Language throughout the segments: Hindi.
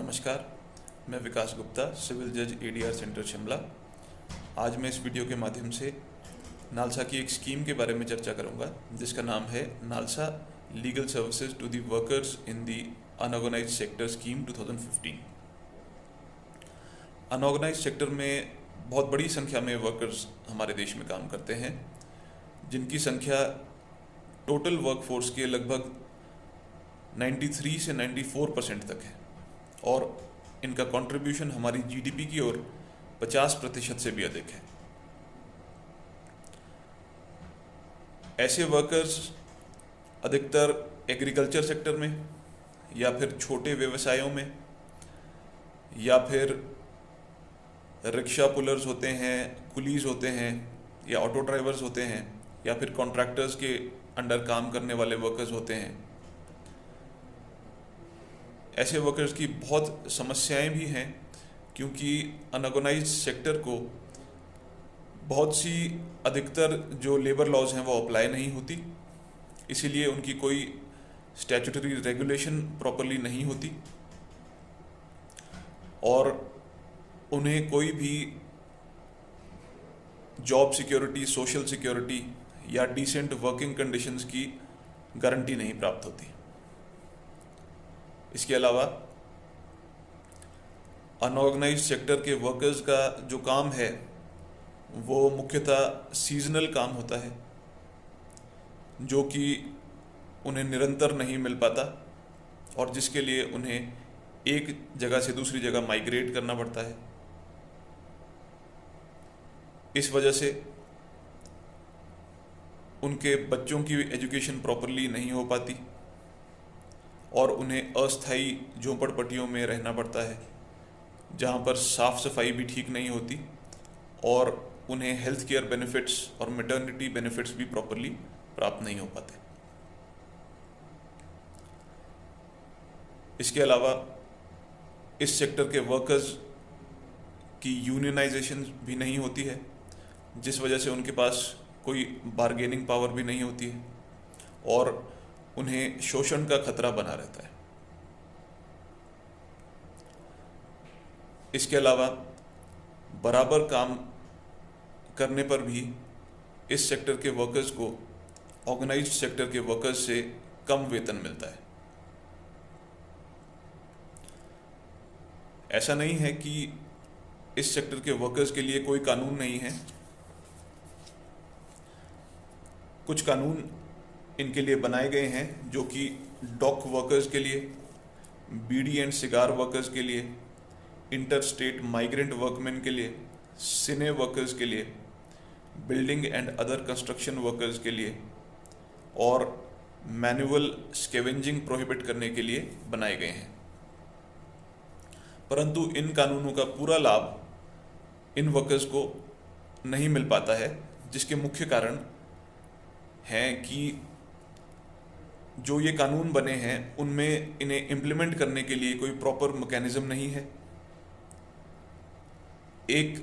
नमस्कार, मैं विकास गुप्ता, सिविल जज एडीआर सेंटर शिमला। आज मैं इस वीडियो के माध्यम से नालसा की एक स्कीम के बारे में चर्चा करूंगा जिसका नाम है NALSA legal services to the workers in the unorganised sector scheme 2015। Unorganised sector में बहुत बड़ी संख्या में वर्कर्स हमारे देश में काम करते हैं, जिनकी संख्या टोटल वर्कफोर्स के लगभग 93 से 94% तक है और इनका कंट्रीब्यूशन हमारी जीडीपी की ओर 50% से भी अधिक है। ऐसे वर्कर्स अधिकतर एग्रीकल्चर सेक्टर में या फिर छोटे व्यवसायों में या फिर रिक्शा पुलर्स होते हैं, कुलीज होते हैं या ऑटो ड्राइवर्स होते हैं या फिर कॉन्ट्रैक्टर्स के अंडर काम करने वाले वर्कर्स होते हैं। ऐसे वर्कर्स की बहुत समस्याएं भी हैं क्योंकि अनऑर्गेनाइज्ड सेक्टर को बहुत सी अधिकतर जो लेबर लॉज हैं वो अप्लाई नहीं होती, इसीलिए उनकी कोई स्टैट्यूटरी रेगुलेशन प्रॉपरली नहीं होती और उन्हें कोई भी जॉब सिक्योरिटी, सोशल सिक्योरिटी या डिसेंट वर्किंग कंडीशंस की गारंटी नहीं प्राप्त होती। इसके अलावा अनऑर्गेनाइज्ड सेक्टर के वर्कर्स का जो काम है वो मुख्यतः सीजनल काम होता है, जो कि उन्हें निरंतर नहीं मिल पाता और जिसके लिए उन्हें एक जगह से दूसरी जगह माइग्रेट करना पड़ता है। इस वजह से उनके बच्चों की एजुकेशन प्रॉपरली नहीं हो पाती और उन्हें अस्थायी झोंपड़पट्टियों में रहना पड़ता है, जहाँ पर साफ सफाई भी ठीक नहीं होती और उन्हें हेल्थ केयर बेनिफिट्स और मैटरनिटी बेनिफिट्स भी प्रॉपरली प्राप्त नहीं हो पाते। इसके अलावा इस सेक्टर के वर्कर्स की यूनियनाइजेशन भी नहीं होती है, जिस वजह से उनके पास कोई बार्गेनिंग पावर भी नहीं होती है और उन्हें शोषण का खतरा बना रहता है। इसके अलावा बराबर काम करने पर भी इस सेक्टर के वर्कर्स को ऑर्गेनाइज्ड सेक्टर के वर्कर्स से कम वेतन मिलता है। ऐसा नहीं है कि इस सेक्टर के वर्कर्स के लिए कोई कानून नहीं है। कुछ कानून इनके लिए बनाए गए हैं, जो कि डॉक वर्कर्स के लिए, बीड़ी एंड सिगार वर्कर्स के लिए, इंटर स्टेट माइग्रेंट वर्कमैन के लिए, सिने वर्कर्स के लिए, building and other construction workers के लिए और मैनुअल स्केवेंजिंग प्रोहिबिट करने के लिए बनाए गए हैं। परंतु इन कानूनों का पूरा लाभ इन वर्कर्स को नहीं मिल पाता है, जिसके मुख्य कारण हैं कि जो ये कानून बने हैं उनमें इन्हें इम्प्लीमेंट करने के लिए कोई प्रॉपर मैकेनिज्म नहीं है। एक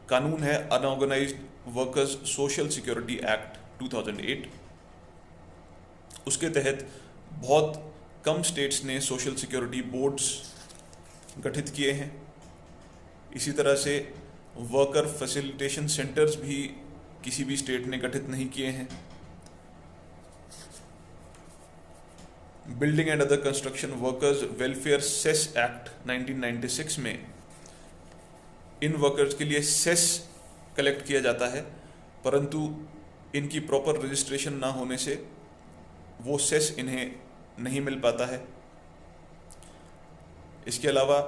कानून है unorganised workers social security act 2008। उसके तहत बहुत कम स्टेट्स ने सोशल सिक्योरिटी बोर्ड्स गठित किए हैं। इसी तरह से वर्कर फैसिलिटेशन सेंटर्स भी किसी भी स्टेट ने गठित नहीं किए हैं। Building and other construction workers welfare cess act 1996 में इन वर्कर्स के लिए सेस कलेक्ट किया जाता है, परंतु इनकी प्रॉपर रजिस्ट्रेशन ना होने से वो सेस इन्हें नहीं मिल पाता है। इसके अलावा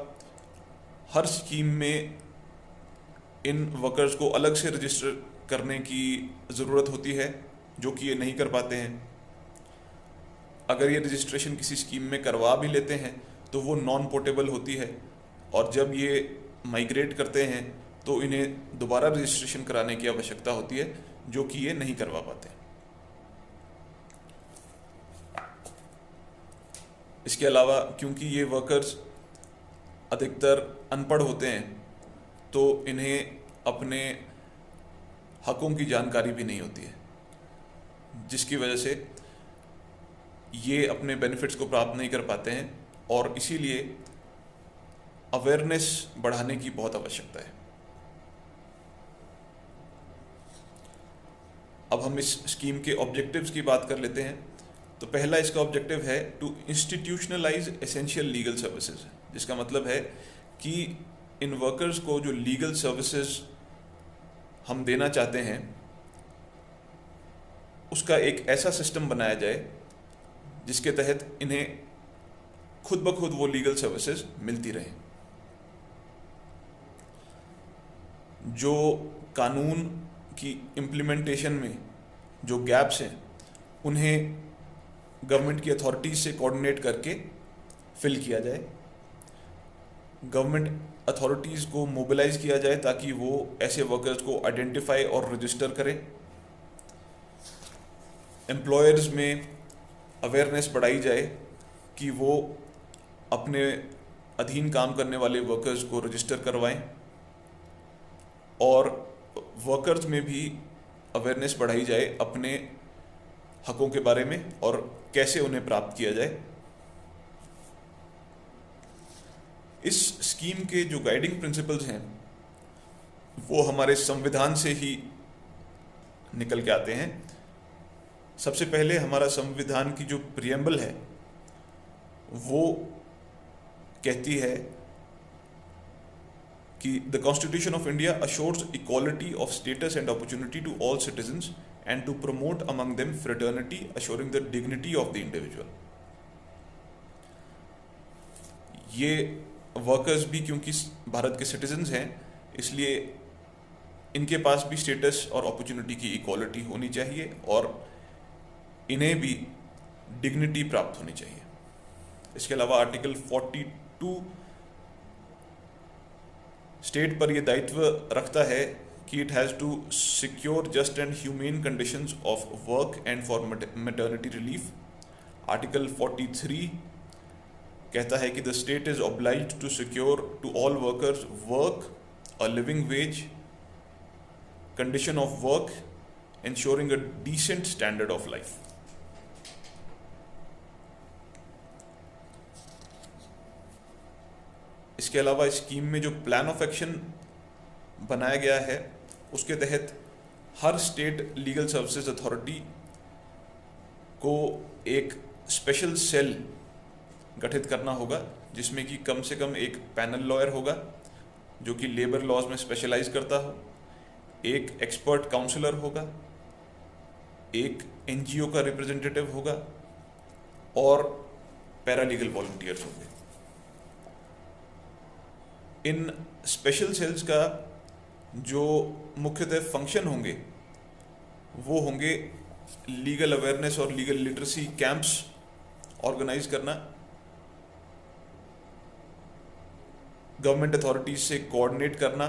हर स्कीम में इन वर्कर्स को अलग से रजिस्टर करने की ज़रूरत होती है, जो कि ये नहीं कर पाते हैं। अगर ये रजिस्ट्रेशन किसी स्कीम में करवा भी लेते हैं तो वो नॉन पोर्टेबल होती है और जब ये माइग्रेट करते हैं तो इन्हें दोबारा रजिस्ट्रेशन कराने की आवश्यकता होती है, जो कि ये नहीं करवा पाते। इसके अलावा क्योंकि ये वर्कर्स अधिकतर अनपढ़ होते हैं तो इन्हें अपने हकों की जानकारी भी नहीं होती है, जिसकी वजह से ये अपने बेनिफिट्स को प्राप्त नहीं कर पाते हैं और इसीलिए अवेयरनेस बढ़ाने की बहुत आवश्यकता है। अब हम इस स्कीम के ऑब्जेक्टिव्स की बात कर लेते हैं। तो पहला इसका ऑब्जेक्टिव है to institutionalise essential legal services, जिसका मतलब है कि इन वर्कर्स को जो लीगल सर्विसेज हम देना चाहते हैं उसका एक ऐसा सिस्टम बनाया जाए जिसके तहत इन्हें खुद ब खुद वो लीगल सर्विसेज मिलती रहें। जो कानून की इम्प्लीमेंटेशन में जो गैप्स हैं उन्हें गवर्नमेंट की अथॉरिटीज से कोऑर्डिनेट करके फिल किया जाए। गवर्नमेंट अथॉरिटीज़ को मोबिलाइज किया जाए ताकि वो ऐसे वर्कर्स को आइडेंटिफाई और रजिस्टर करें। एम्प्लॉयर्स में अवेयरनेस बढ़ाई जाए कि वो अपने अधीन काम करने वाले वर्कर्स को रजिस्टर करवाएं, और वर्कर्स में भी अवेयरनेस बढ़ाई जाए अपने हकों के बारे में और कैसे उन्हें प्राप्त किया जाए। इस स्कीम के जो गाइडिंग प्रिंसिपल्स हैं वो हमारे संविधान से ही निकल के आते हैं। सबसे पहले हमारा संविधान की जो प्रियम्बल है वो कहती है कि the constitution of India assures equality of status and opportunity to all citizens and to promote among them fraternity assuring the dignity of the individual. ये वर्कर्स भी क्योंकि भारत के सिटीजन्स हैं इसलिए इनके पास भी स्टेटस और अपॉर्चुनिटी की इक्वालिटी होनी चाहिए और इन्हें भी डिग्निटी प्राप्त होनी चाहिए। इसके अलावा आर्टिकल 42 स्टेट पर यह दायित्व रखता है कि it has to secure just and humane conditions of work and for maternity relief. Article 43 कहता है कि the state is obliged to secure to all workers work, a living wage, condition of work, ensuring a decent standard of life। इसके अलावा स्कीम में जो प्लान ऑफ एक्शन बनाया गया है उसके तहत हर स्टेट लीगल सर्विसेज अथॉरिटी को एक स्पेशल सेल गठित करना होगा जिसमें कि कम से कम एक पैनल लॉयर होगा जो कि लेबर लॉज में स्पेशलाइज करता हो, एक एक्सपर्ट काउंसलर होगा, एक एनजीओ का रिप्रेजेंटेटिव होगा और पैरालीगल वॉलंटियर्स होंगे। इन स्पेशल सेल्स का जो मुख्यतः फंक्शन होंगे वो होंगे लीगल अवेयरनेस और लीगल लिटरेसी कैंप्स ऑर्गेनाइज करना, गवर्नमेंट अथॉरिटीज से कोऑर्डिनेट करना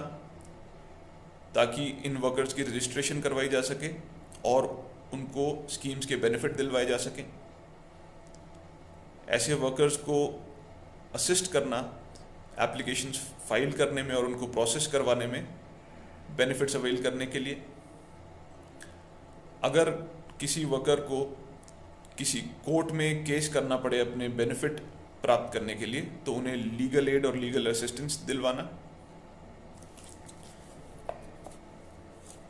ताकि इन वर्कर्स की रजिस्ट्रेशन करवाई जा सके और उनको स्कीम्स के बेनिफिट दिलवाए जा सकें। ऐसे वर्कर्स को असिस्ट करना एप्लीकेशंस फाइल करने में और उनको प्रोसेस करवाने में, बेनिफिट्स अवेल करने के लिए। अगर किसी वर्कर को किसी कोर्ट में केस करना पड़े अपने बेनिफिट प्राप्त करने के लिए तो उन्हें लीगल एड और लीगल असिस्टेंस दिलवाना।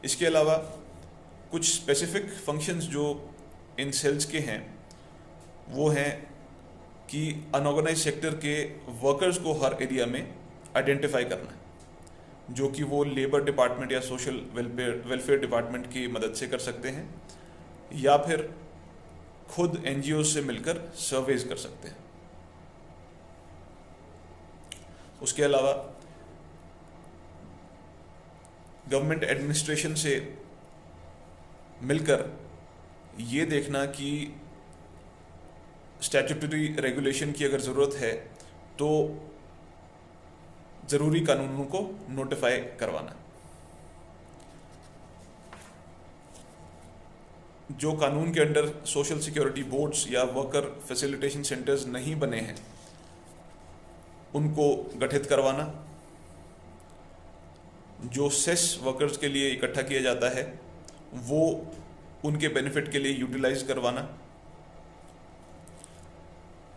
इसके अलावा कुछ स्पेसिफिक फंक्शंस जो इन सेल्स के हैं वो हैं कि अनऑर्गेनाइज सेक्टर के वर्कर्स को हर एरिया में आइडेंटिफाई करना, जो कि वो लेबर डिपार्टमेंट या सोशल वेलफेयर डिपार्टमेंट की मदद से कर सकते हैं या फिर खुद एनजीओ से मिलकर सर्वेज कर सकते हैं। उसके अलावा गवर्नमेंट एडमिनिस्ट्रेशन से मिलकर ये देखना कि स्टैट्यूटरी रेगुलेशन की अगर ज़रूरत है तो ज़रूरी कानूनों को नोटिफाई करवाना। जो कानून के अंडर सोशल सिक्योरिटी बोर्ड्स या वर्कर फैसिलिटेशन सेंटर्स नहीं बने हैं उनको गठित करवाना। जो सेस वर्कर्स के लिए इकट्ठा किया जाता है वो उनके बेनिफिट के लिए यूटिलाइज करवाना।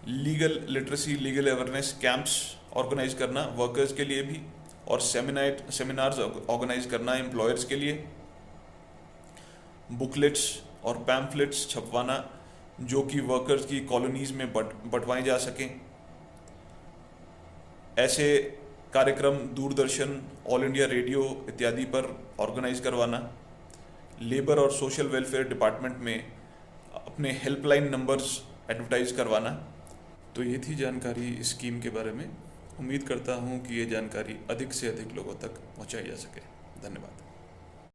Legal literacy, legal awareness camps organise करना वर्कर्स के लिए भी, और सेमिनार्स ऑर्गेनाइज करना एम्प्लॉयर्स के लिए, बुकलेट्स और पैम्फलेट्स छपवाना जो कि वर्कर्स की कॉलोनीज में बंटवाए जा सकें। ऐसे कार्यक्रम दूरदर्शन, ऑल इंडिया रेडियो इत्यादि पर ऑर्गेनाइज करवाना। लेबर और सोशल वेलफेयर डिपार्टमेंट में अपने हेल्पलाइन नंबर्स एडवर्टाइज करवाना। तो ये थी जानकारी इस स्कीम के बारे में। उम्मीद करता हूँ कि ये जानकारी अधिक से अधिक लोगों तक पहुँचाई जा सके। धन्यवाद।